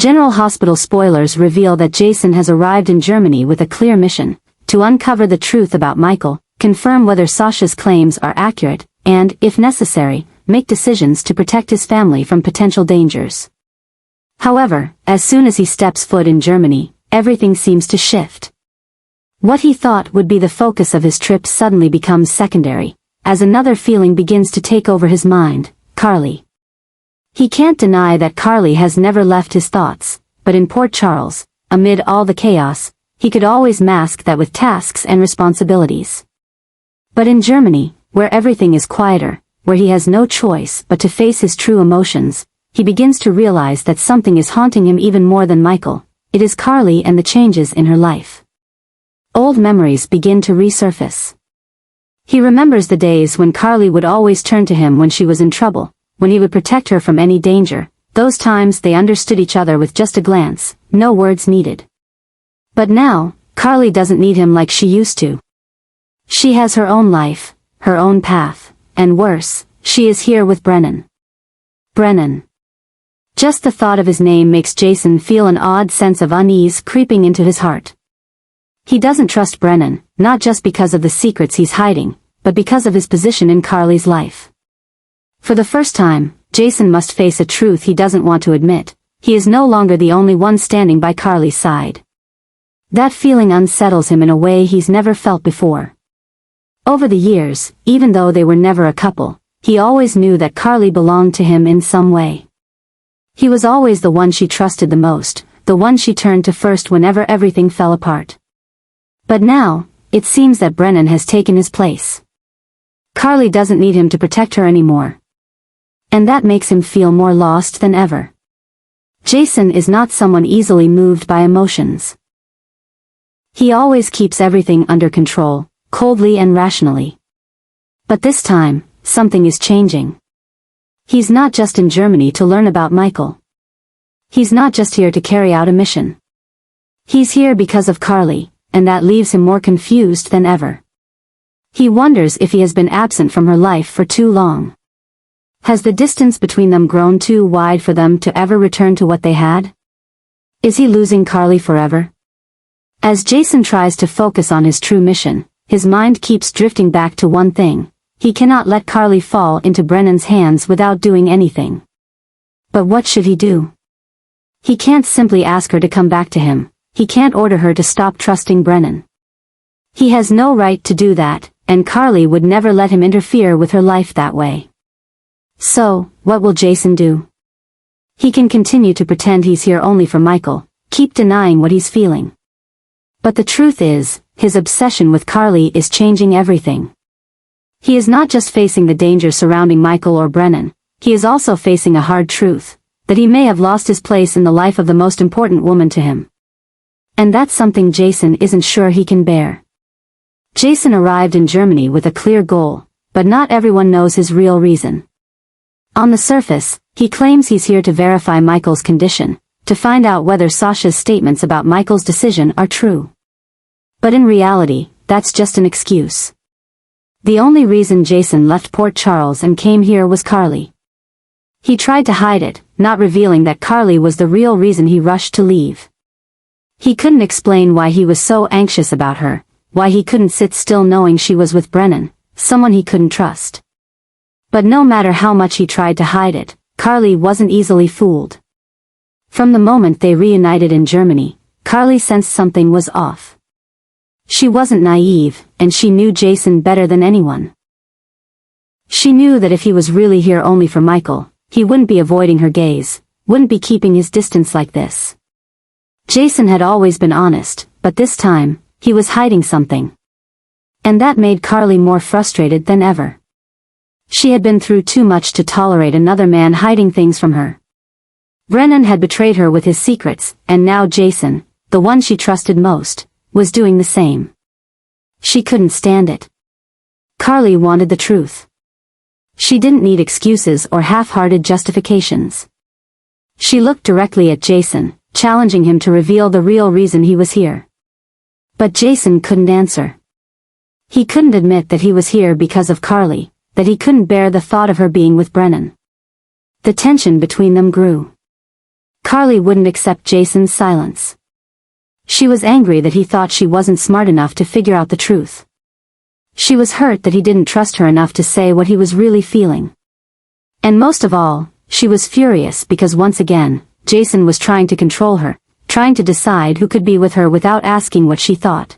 General Hospital spoilers reveal that Jason has arrived in Germany with a clear mission: to uncover the truth about Michael, confirm whether Sasha's claims are accurate, and, if necessary, make decisions to protect his family from potential dangers. However, as soon as he steps foot in Germany, everything seems to shift. What he thought would be the focus of his trip suddenly becomes secondary, as another feeling begins to take over his mind: Carly. He can't deny that Carly has never left his thoughts, but in Port Charles, amid all the chaos, he could always mask that with tasks and responsibilities. But in Germany, where everything is quieter, where he has no choice but to face his true emotions, he begins to realize that something is haunting him even more than Michael. It is Carly and the changes in her life. Old memories begin to resurface. He remembers the days when Carly would always turn to him when she was in trouble, when he would protect her from any danger. Those times they understood each other with just a glance, no words needed. But now, Carly doesn't need him like she used to. She has her own life, her own path, and worse, she is here with Brennan. Brennan. Just the thought of his name makes Jason feel an odd sense of unease creeping into his heart. He doesn't trust Brennan, not just because of the secrets he's hiding, but because of his position in Carly's life. For the first time, Jason must face a truth he doesn't want to admit: he is no longer the only one standing by Carly's side. That feeling unsettles him in a way he's never felt before. Over the years, even though they were never a couple, he always knew that Carly belonged to him in some way. He was always the one she trusted the most, the one she turned to first whenever everything fell apart. But now, it seems that Brennan has taken his place. Carly doesn't need him to protect her anymore. And that makes him feel more lost than ever. Jason is not someone easily moved by emotions. He always keeps everything under control, coldly and rationally. But this time, something is changing. He's not just in Germany to learn about Michael. He's not just here to carry out a mission. He's here because of Carly, and that leaves him more confused than ever. He wonders if he has been absent from her life for too long. Has the distance between them grown too wide for them to ever return to what they had? Is he losing Carly forever? As Jason tries to focus on his true mission, his mind keeps drifting back to one thing: he cannot let Carly fall into Brennan's hands without doing anything. But what should he do? He can't simply ask her to come back to him. He can't order her to stop trusting Brennan. He has no right to do that, and Carly would never let him interfere with her life that way. So, what will Jason do? He can continue to pretend he's here only for Michael, keep denying what he's feeling. But the truth is, his obsession with Carly is changing everything. He is not just facing the danger surrounding Michael or Brennan, he is also facing a hard truth: that he may have lost his place in the life of the most important woman to him. And that's something Jason isn't sure he can bear. Jason arrived in Germany with a clear goal, but not everyone knows his real reason. On the surface, he claims he's here to verify Michael's condition, to find out whether Sasha's statements about Michael's decision are true. But in reality, that's just an excuse. The only reason Jason left Port Charles and came here was Carly. He tried to hide it, not revealing that Carly was the real reason he rushed to leave. He couldn't explain why he was so anxious about her, why he couldn't sit still knowing she was with Brennan, someone he couldn't trust. But no matter how much he tried to hide it, Carly wasn't easily fooled. From the moment they reunited in Germany, Carly sensed something was off. She wasn't naive, and she knew Jason better than anyone. She knew that if he was really here only for Michael, he wouldn't be avoiding her gaze, wouldn't be keeping his distance like this. Jason had always been honest, but this time, he was hiding something. And that made Carly more frustrated than ever. She had been through too much to tolerate another man hiding things from her. Brennan had betrayed her with his secrets, and now Jason, the one she trusted most, was doing the same. She couldn't stand it. Carly wanted the truth. She didn't need excuses or half-hearted justifications. She looked directly at Jason, challenging him to reveal the real reason he was here. But Jason couldn't answer. He couldn't admit that he was here because of Carly, that he couldn't bear the thought of her being with Brennan. The tension between them grew. Carly wouldn't accept Jason's silence. She was angry that he thought she wasn't smart enough to figure out the truth. She was hurt that he didn't trust her enough to say what he was really feeling. And most of all, she was furious because once again, Jason was trying to control her, trying to decide who could be with her without asking what she thought.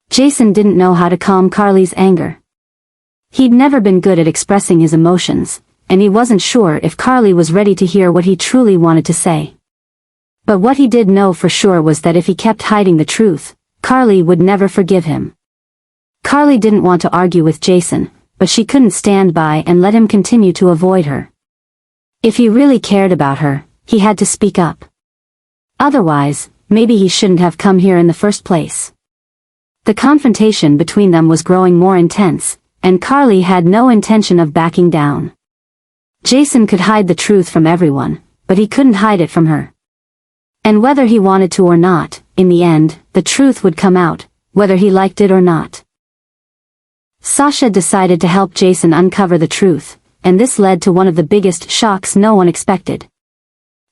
Jason didn't know how to calm Carly's anger. He'd never been good at expressing his emotions, and he wasn't sure if Carly was ready to hear what he truly wanted to say. But what he did know for sure was that if he kept hiding the truth, Carly would never forgive him. Carly didn't want to argue with Jason, but she couldn't stand by and let him continue to avoid her. If he really cared about her, he had to speak up. Otherwise, maybe he shouldn't have come here in the first place. The confrontation between them was growing more intense, and Carly had no intention of backing down. Jason could hide the truth from everyone, but he couldn't hide it from her. And whether he wanted to or not, in the end, the truth would come out, whether he liked it or not. Sasha decided to help Jason uncover the truth, and this led to one of the biggest shocks no one expected.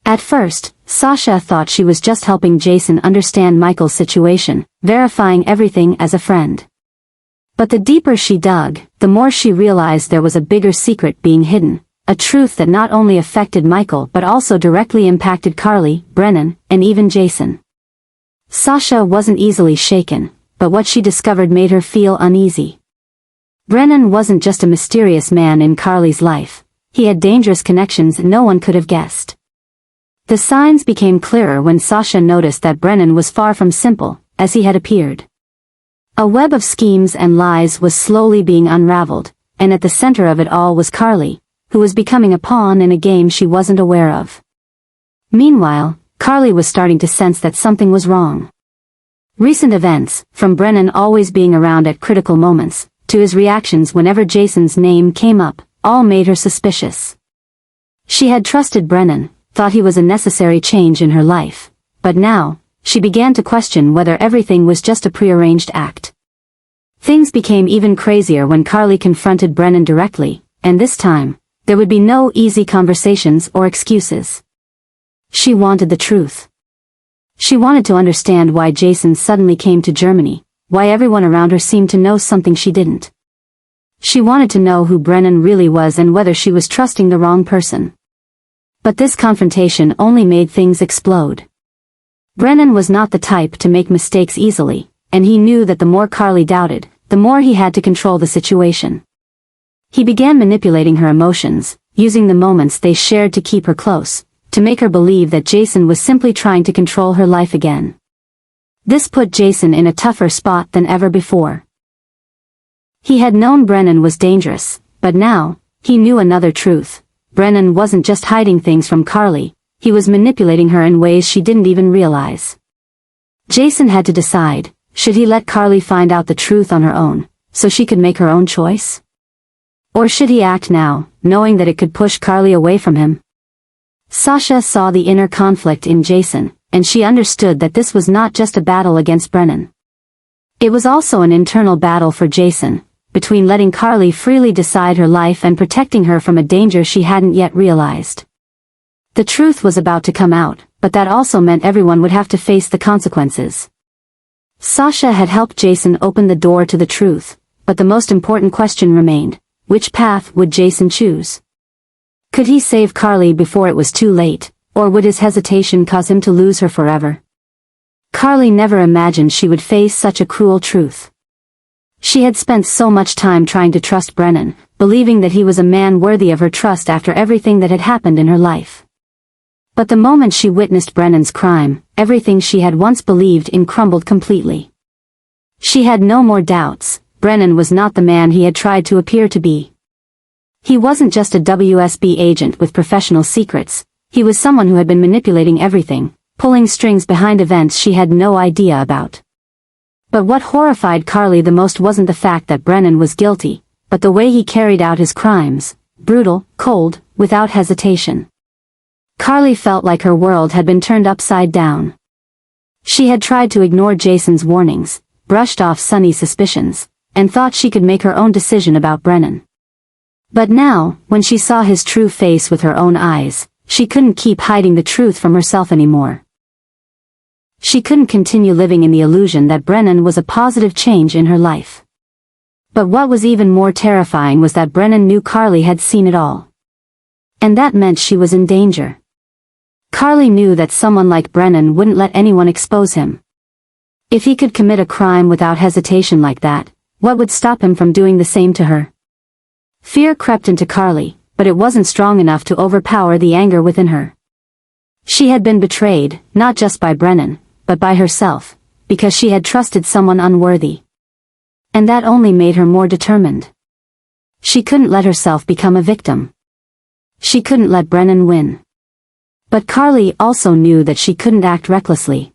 At first, Sasha thought she was just helping Jason understand Michael's situation, verifying everything as a friend. But the deeper she dug, the more she realized there was a bigger secret being hidden, a truth that not only affected Michael but also directly impacted Carly, Brennan, and even Jason. Sasha wasn't easily shaken, but what she discovered made her feel uneasy. Brennan wasn't just a mysterious man in Carly's life, he had dangerous connections no one could have guessed. The signs became clearer when Sasha noticed that Brennan was far from simple, as he had appeared. A web of schemes and lies was slowly being unraveled, and at the center of it all was Carly, who was becoming a pawn in a game she wasn't aware of. Meanwhile, Carly was starting to sense that something was wrong. Recent events, from Brennan always being around at critical moments, to his reactions whenever Jason's name came up, all made her suspicious. She had trusted Brennan, thought he was a necessary change in her life, but now, she began to question whether everything was just a prearranged act. Things became even crazier when Carly confronted Brennan directly, and this time, there would be no easy conversations or excuses. She wanted the truth. She wanted to understand why Jason suddenly came to Germany, why everyone around her seemed to know something she didn't. She wanted to know who Brennan really was and whether she was trusting the wrong person. But this confrontation only made things explode. Brennan was not the type to make mistakes easily, and he knew that the more Carly doubted, the more he had to control the situation. He began manipulating her emotions, using the moments they shared to keep her close, to make her believe that Jason was simply trying to control her life again. This put Jason in a tougher spot than ever before. He had known Brennan was dangerous, but now, he knew another truth. Brennan wasn't just hiding things from Carly, he was manipulating her in ways she didn't even realize. Jason had to decide, should he let Carly find out the truth on her own, so she could make her own choice? Or should he act now, knowing that it could push Carly away from him? Sasha saw the inner conflict in Jason, and she understood that this was not just a battle against Brennan. It was also an internal battle for Jason, between letting Carly freely decide her life and protecting her from a danger she hadn't yet realized. The truth was about to come out, but that also meant everyone would have to face the consequences. Sasha had helped Jason open the door to the truth, but the most important question remained. Which path would Jason choose? Could he save Carly before it was too late, or would his hesitation cause him to lose her forever? Carly never imagined she would face such a cruel truth. She had spent so much time trying to trust Brennan, believing that he was a man worthy of her trust after everything that had happened in her life. But the moment she witnessed Brennan's crime, everything she had once believed in crumbled completely. She had no more doubts. Brennan was not the man he had tried to appear to be. He wasn't just a WSB agent with professional secrets, he was someone who had been manipulating everything, pulling strings behind events she had no idea about. But what horrified Carly the most wasn't the fact that Brennan was guilty, but the way he carried out his crimes, brutal, cold, without hesitation. Carly felt like her world had been turned upside down. She had tried to ignore Jason's warnings, brushed off Sunny's suspicions, and thought she could make her own decision about Brennan. But now, when she saw his true face with her own eyes, she couldn't keep hiding the truth from herself anymore. She couldn't continue living in the illusion that Brennan was a positive change in her life. But what was even more terrifying was that Brennan knew Carly had seen it all. And that meant she was in danger. Carly knew that someone like Brennan wouldn't let anyone expose him. If he could commit a crime without hesitation like that, what would stop him from doing the same to her? Fear crept into Carly, but it wasn't strong enough to overpower the anger within her. She had been betrayed, not just by Brennan, but by herself, because she had trusted someone unworthy. And that only made her more determined. She couldn't let herself become a victim. She couldn't let Brennan win. But Carly also knew that she couldn't act recklessly.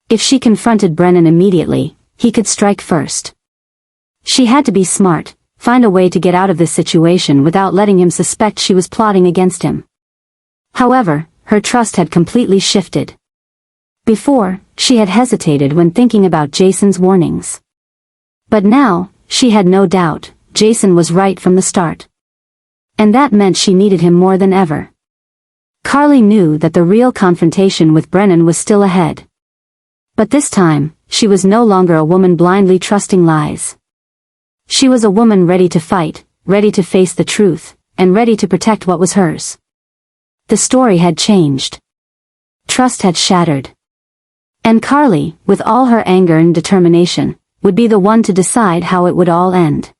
If she confronted Brennan immediately, he could strike first. She had to be smart, find a way to get out of this situation without letting him suspect she was plotting against him. However, her trust had completely shifted. Before, she had hesitated when thinking about Jason's warnings. But now, she had no doubt, Jason was right from the start. And that meant she needed him more than ever. Carly knew that the real confrontation with Brennan was still ahead. But this time, she was no longer a woman blindly trusting lies. She was a woman ready to fight, ready to face the truth, and ready to protect what was hers. The story had changed. Trust had shattered. And Carly, with all her anger and determination, would be the one to decide how it would all end.